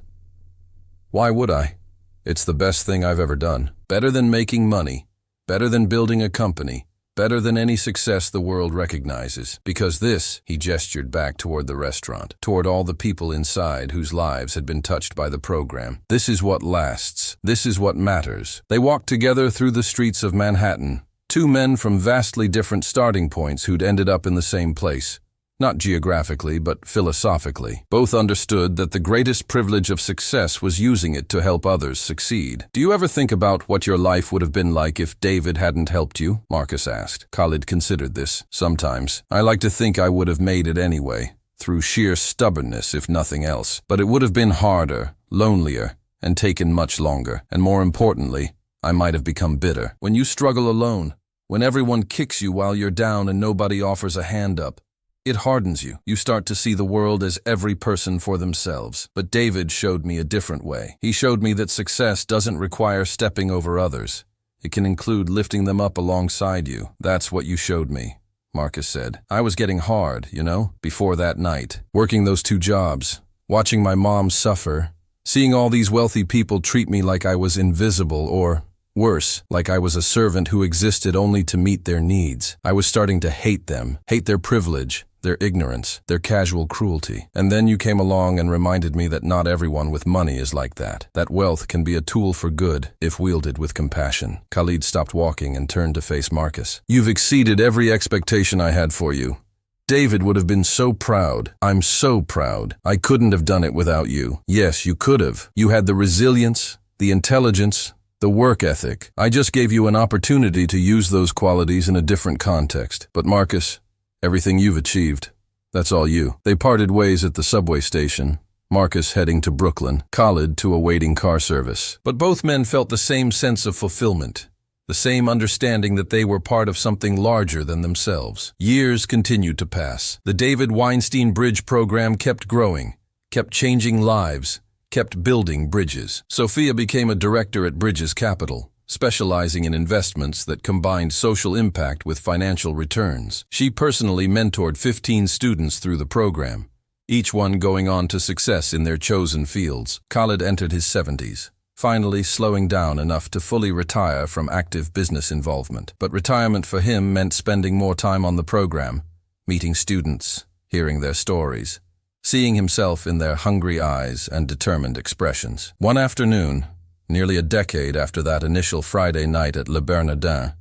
"Why would I? It's the best thing I've ever done. Better than making money, better than building a company, better than any success the world recognizes. Because this," he gestured back toward the restaurant, toward all the people inside whose lives had been touched by the program. "This is what lasts. This is what matters." They walked together through the streets of Manhattan, two men from vastly different starting points who'd ended up in the same place. Not geographically, but philosophically. Both understood that the greatest privilege of success was using it to help others succeed. "Do you ever think about what your life would have been like if David hadn't helped you?" Marcus asked. Khalid considered this. "Sometimes. I like to think I would have made it anyway, through sheer stubbornness if nothing else. But it would have been harder, lonelier, and taken much longer. And more importantly, I might have become bitter. When you struggle alone, when everyone kicks you while you're down and nobody offers a hand up, it hardens you. You start to see the world as every person for themselves. But David showed me a different way. He showed me that success doesn't require stepping over others. It can include lifting them up alongside you. That's what you showed me," Marcus said. "I was getting hard, before that night. Working those 2 jobs, watching my mom suffer, seeing all these wealthy people treat me like I was invisible or, worse, like I was a servant who existed only to meet their needs. I was starting to hate them, hate their privilege, their ignorance, their casual cruelty. And then you came along and reminded me that not everyone with money is like that. That wealth can be a tool for good if wielded with compassion." Khalid stopped walking and turned to face Marcus. "You've exceeded every expectation I had for you. David would have been so proud. I'm so proud. I couldn't have done it without you." "Yes, you could have. You had the resilience, the intelligence, the work ethic. I just gave you an opportunity to use those qualities in a different context. But Marcus, everything you've achieved, that's all you." They parted ways at the subway station, Marcus heading to Brooklyn, Khalid to a waiting car service. But both men felt the same sense of fulfillment, the same understanding that they were part of something larger than themselves. Years continued to pass. The David Weinstein Bridge Program kept growing, kept changing lives, kept building bridges. Sofia became a director at Bridges Capital, specializing in investments that combined social impact with financial returns. She personally mentored 15 students through the program, each one going on to success in their chosen fields. Khalid entered his 70s, finally slowing down enough to fully retire from active business involvement. But retirement for him meant spending more time on the program, meeting students, hearing their stories, seeing himself in their hungry eyes and determined expressions. One afternoon, nearly a decade after that initial Friday night at Le Bernardin,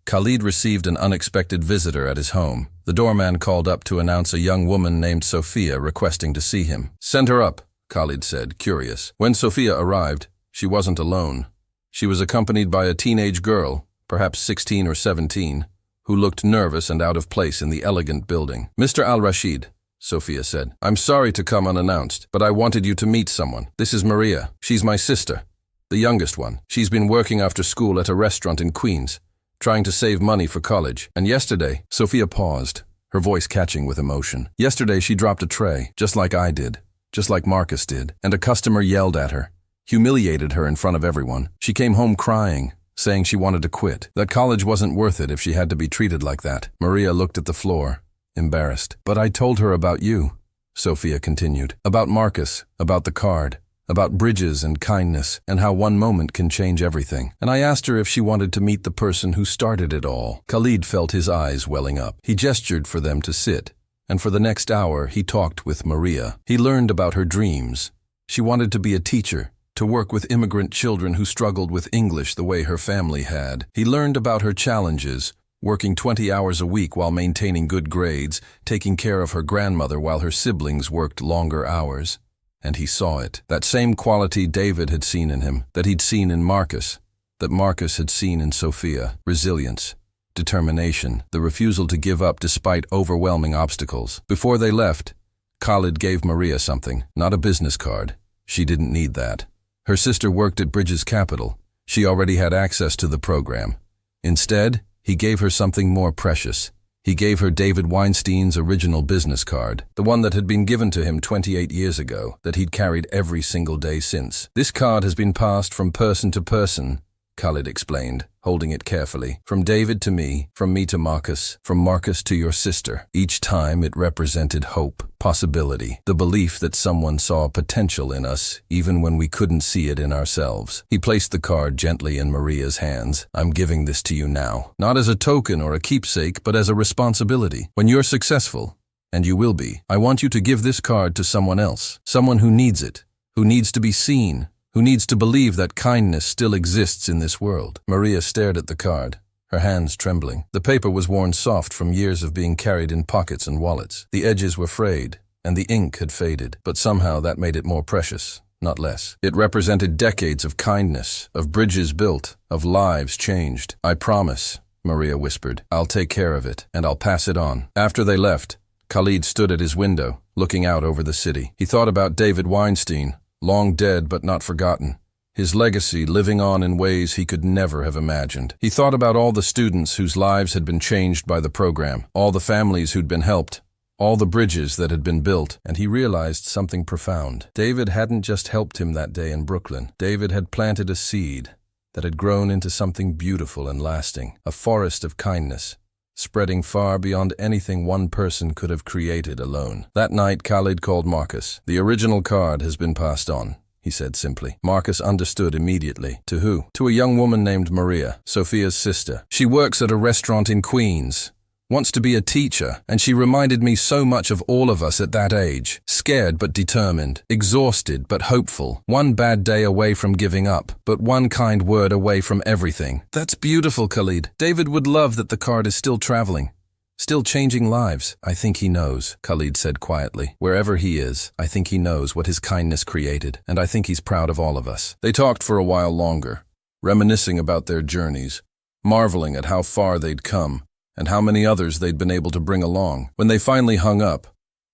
Khalid received an unexpected visitor at his home. The doorman called up to announce a young woman named Sofia requesting to see him. "Send her up," Khalid said, curious. When Sofia arrived, she wasn't alone. She was accompanied by a teenage girl, perhaps 16 or 17, who looked nervous and out of place in the elegant building. "Mr. Al-Rashid," Sofia said, "I'm sorry to come unannounced, but I wanted you to meet someone. This is Maria. She's my sister, the youngest one. She's been working after school at a restaurant in Queens, trying to save money for college. And yesterday," Sofia paused, her voice catching with emotion. "Yesterday she dropped a tray, just like I did, just like Marcus did, and a customer yelled at her, humiliated her in front of everyone. She came home crying, saying she wanted to quit, that college wasn't worth it if she had to be treated like that." Maria looked at the floor, embarrassed. "But I told her about you," Sofia continued, "about Marcus, about the card, about bridges and kindness, and how one moment can change everything. And I asked her if she wanted to meet the person who started it all." Khalid felt his eyes welling up. He gestured for them to sit, and for the next hour he talked with Maria. He learned about her dreams. She wanted to be a teacher, to work with immigrant children who struggled with English the way her family had. He learned about her challenges, working 20 hours a week while maintaining good grades, taking care of her grandmother while her siblings worked longer hours. And he saw it. That same quality David had seen in him, that he'd seen in Marcus, that Marcus had seen in Sofia: resilience, determination, the refusal to give up despite overwhelming obstacles. Before they left, Khalid gave Maria something, not a business card. She didn't need that. Her sister worked at Bridges Capital. She already had access to the program. Instead, he gave her something more precious. He gave her David Weinstein's original business card, the one that had been given to him 28 years ago, that he'd carried every single day since. "This card has been passed from person to person," Khalid explained, holding it carefully. "From David to me, from me to Marcus, from Marcus to your sister." Each time it represented hope, possibility, the belief that someone saw potential in us, even when we couldn't see it in ourselves. He placed the card gently in Maria's hands. "I'm giving this to you now, not as a token or a keepsake, but as a responsibility. When you're successful, and you will be, I want you to give this card to someone else, someone who needs it, who needs to be seen, who needs to believe that kindness still exists in this world." Maria stared at the card, her hands trembling. The paper was worn soft from years of being carried in pockets and wallets. The edges were frayed, and the ink had faded, but somehow that made it more precious, not less. It represented decades of kindness, of bridges built, of lives changed. "I promise," Maria whispered. "I'll take care of it, and I'll pass it on." After they left, Khalid stood at his window, looking out over the city. He thought about David Weinstein, long dead but not forgotten, his legacy living on in ways he could never have imagined. He thought about all the students whose lives had been changed by the program, all the families who'd been helped, all the bridges that had been built, and he realized something profound. David hadn't just helped him that day in Brooklyn. David had planted a seed that had grown into something beautiful and lasting, a forest of kindness, spreading far beyond anything one person could have created alone. That night, Khalid called Marcus. "The original card has been passed on," he said simply. Marcus understood immediately. "To who?" "To a young woman named Maria, Sofia's sister. She works at a restaurant in Queens, wants to be a teacher, and she reminded me so much of all of us at that age. Scared but determined, exhausted but hopeful, one bad day away from giving up, but one kind word away from everything." "That's beautiful, Khalid. David would love that the card is still traveling, still changing lives." "I think he knows," Khalid said quietly. "Wherever he is, I think he knows what his kindness created, and I think he's proud of all of us." They talked for a while longer, reminiscing about their journeys, marveling at how far they'd come, and how many others they'd been able to bring along. When they finally hung up,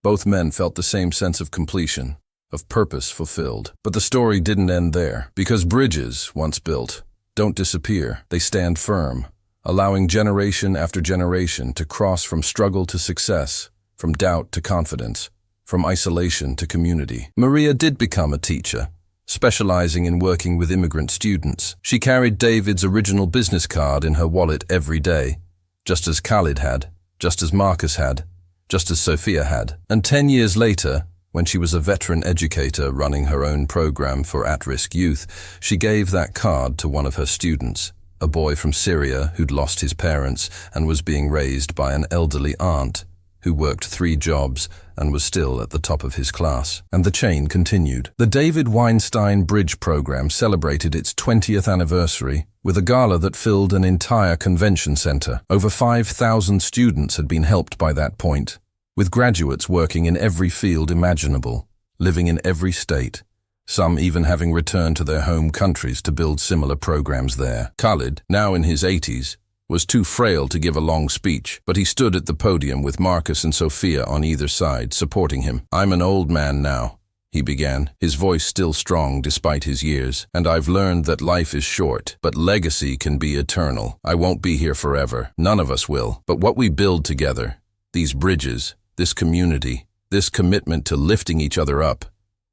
both men felt the same sense of completion, of purpose fulfilled. But the story didn't end there, because bridges, once built, don't disappear. They stand firm, allowing generation after generation to cross from struggle to success, from doubt to confidence, from isolation to community. Maria did become a teacher, specializing in working with immigrant students. She carried David's original business card in her wallet every day, just as Khalid had, just as Marcus had, just as Sofia had. And 10 years later, when she was a veteran educator running her own program for at-risk youth, she gave that card to one of her students, a boy from Syria who'd lost his parents and was being raised by an elderly aunt who worked 3 jobs and was still at the top of his class. And the chain continued. The David Weinstein Bridge Program celebrated its 20th anniversary with a gala that filled an entire convention center. Over 5,000 students had been helped by that point, with graduates working in every field imaginable, living in every state, some even having returned to their home countries to build similar programs there. Khalid, now in his 80s, was too frail to give a long speech, but he stood at the podium with Marcus and Sofia on either side, supporting him. "I'm an old man now," he began, his voice still strong despite his years, "and I've learned that life is short, but legacy can be eternal. I won't be here forever. None of us will. But what we build together, these bridges, this community, this commitment to lifting each other up,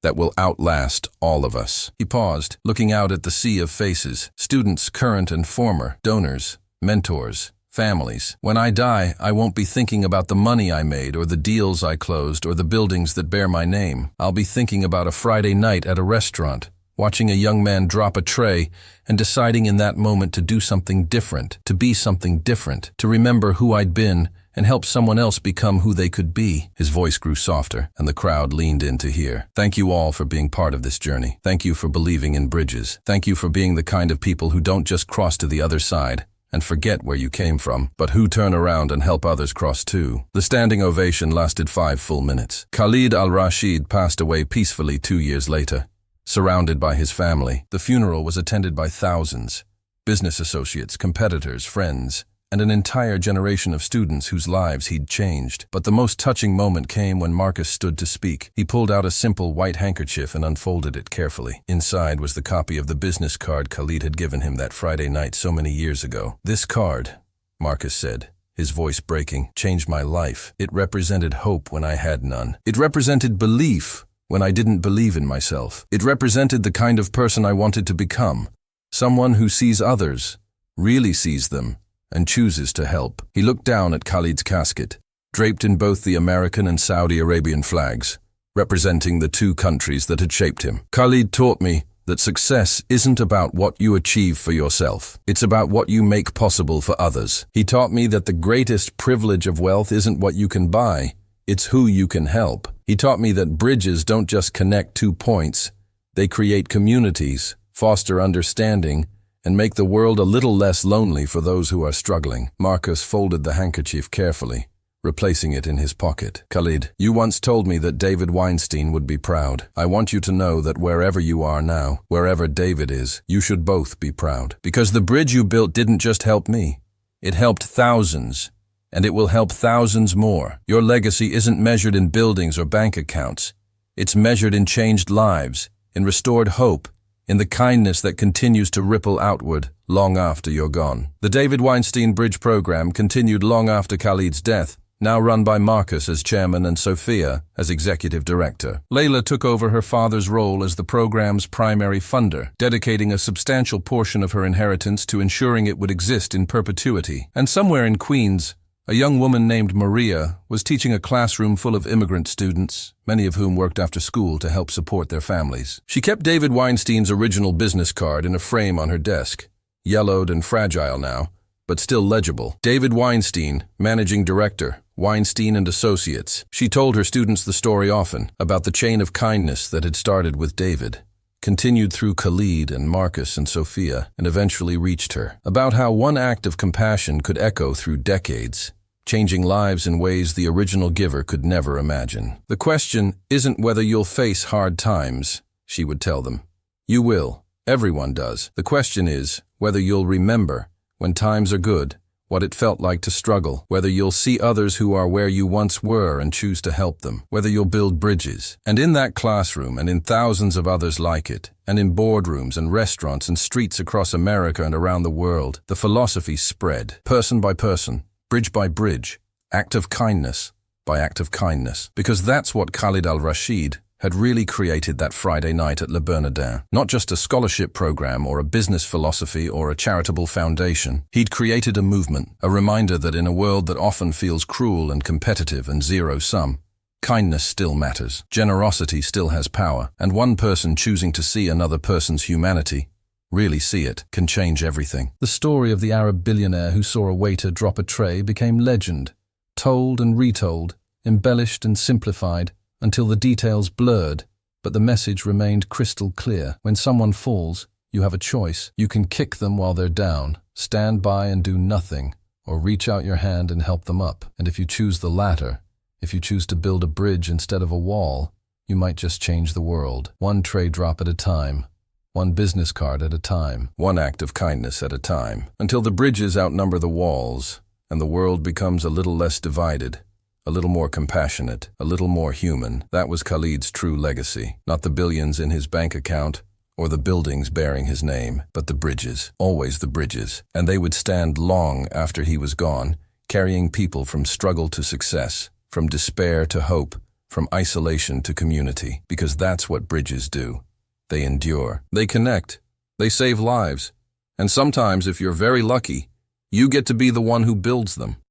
that will outlast all of us." He paused, looking out at the sea of faces, students current and former, donors, mentors, families. "When I die, I won't be thinking about the money I made or the deals I closed or the buildings that bear my name. I'll be thinking about a Friday night at a restaurant, watching a young man drop a tray and deciding in that moment to do something different, to be something different, to remember who I'd been and help someone else become who they could be." His voice grew softer, and the crowd leaned in to hear. "Thank you all for being part of this journey. Thank you for believing in bridges. Thank you for being the kind of people who don't just cross to the other side, and forget where you came from, but who turn around and help others cross too. The standing ovation lasted 5 full minutes. Khalid Al-Rashid passed away peacefully 2 years later, surrounded by his family. The funeral was attended by thousands, business associates, competitors, friends, and an entire generation of students whose lives he'd changed. But the most touching moment came when Marcus stood to speak. He pulled out a simple white handkerchief and unfolded it carefully. Inside was the copy of the business card Khalid had given him that Friday night so many years ago. "This card," Marcus said, his voice breaking, "changed my life. It represented hope when I had none. It represented belief when I didn't believe in myself. It represented the kind of person I wanted to become, someone who sees others, really sees them, and chooses to help." He looked down at Khalid's casket, draped in both the American and Saudi Arabian flags, representing the 2 countries that had shaped him. "Khalid taught me that success isn't about what you achieve for yourself. It's about what you make possible for others. He taught me that the greatest privilege of wealth isn't what you can buy, it's who you can help. He taught me that bridges don't just connect 2 points, they create communities, foster understanding, and make the world a little less lonely for those who are struggling." Marcus folded the handkerchief carefully, replacing it in his pocket. "Khalid, you once told me that David Weinstein would be proud. I want you to know that wherever you are now, wherever David is, you should both be proud. Because the bridge you built didn't just help me. It helped thousands, and it will help thousands more. Your legacy isn't measured in buildings or bank accounts. It's measured in changed lives, in restored hope, in the kindness that continues to ripple outward long after you're gone." The David Weinstein Bridge Program continued long after Khalid's death, now run by Marcus as chairman and Sofia as executive director. Layla took over her father's role as the program's primary funder, dedicating a substantial portion of her inheritance to ensuring it would exist in perpetuity. And somewhere in Queens, a young woman named Maria was teaching a classroom full of immigrant students, many of whom worked after school to help support their families. She kept David Weinstein's original business card in a frame on her desk, yellowed and fragile now, but still legible. "David Weinstein, Managing Director, Weinstein and Associates." She told her students the story often, about the chain of kindness that had started with David, continued through Khalid and Marcus and Sofia, and eventually reached her. About how one act of compassion could echo through decades, changing lives in ways the original giver could never imagine. "The question isn't whether you'll face hard times," she would tell them. "You will. Everyone does. The question is whether you'll remember, when times are good, what it felt like to struggle, whether you'll see others who are where you once were and choose to help them, whether you'll build bridges." And in that classroom and in thousands of others like it, and in boardrooms and restaurants and streets across America and around the world, the philosophy spread, person by person, bridge by bridge, act of kindness by act of kindness. Because that's what Khalid Al-Rashid had really created that Friday night at Bernardin. Not just a scholarship program or a business philosophy or a charitable foundation. He'd created a movement, a reminder that in a world that often feels cruel and competitive and zero-sum, kindness still matters, generosity still has power, and one person choosing to see another person's humanity, really see it, can change everything. The story of the Arab billionaire who saw a waiter drop a tray became legend, told and retold, embellished and simplified, until the details blurred, but the message remained crystal clear. When someone falls, you have a choice. You can kick them while they're down, stand by and do nothing, or reach out your hand and help them up. And if you choose the latter, if you choose to build a bridge instead of a wall, you might just change the world. One tray drop at a time, one business card at a time, one act of kindness at a time, until the bridges outnumber the walls, and the world becomes a little less divided, a little more compassionate, a little more human. That was Khalid's true legacy. Not the billions in his bank account, or the buildings bearing his name, but the bridges, always the bridges. And they would stand long after he was gone, carrying people from struggle to success, from despair to hope, from isolation to community. Because that's what bridges do. They endure. They connect. They save lives. And sometimes, if you're very lucky, you get to be the one who builds them.